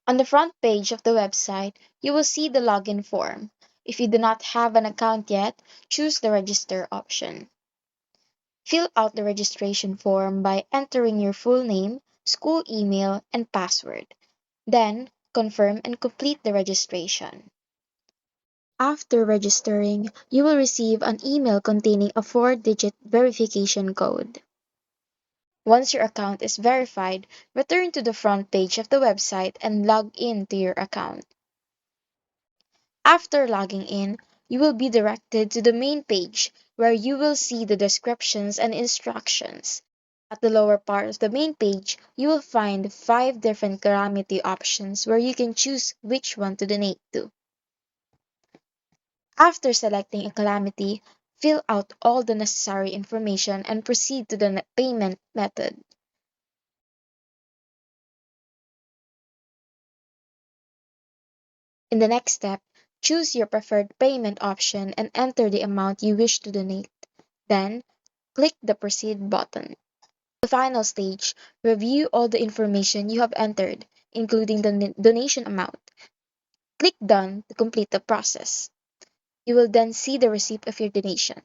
On the front page of the website, you will see the login form. If you do not have an account yet, choose the register option. Fill out the registration form by entering your full name, school email, and password. Then, confirm and complete the registration. After registering, you will receive an email containing a 4-digit verification code. Once your account is verified, return to the front page of the website and log in to your account. After logging in, you will be directed to the main page where you will see the descriptions and instructions. At the lower part of the main page, you will find 5 different calamity options where you can choose which one to donate to. After selecting a calamity, fill out all the necessary information and proceed to the payment method. In the next step, choose your preferred payment option and enter the amount you wish to donate. Then, click the Proceed button. The final stage, review all the information you have entered, including the donation amount. Click Done to complete the process. You will then see the receipt of your donation.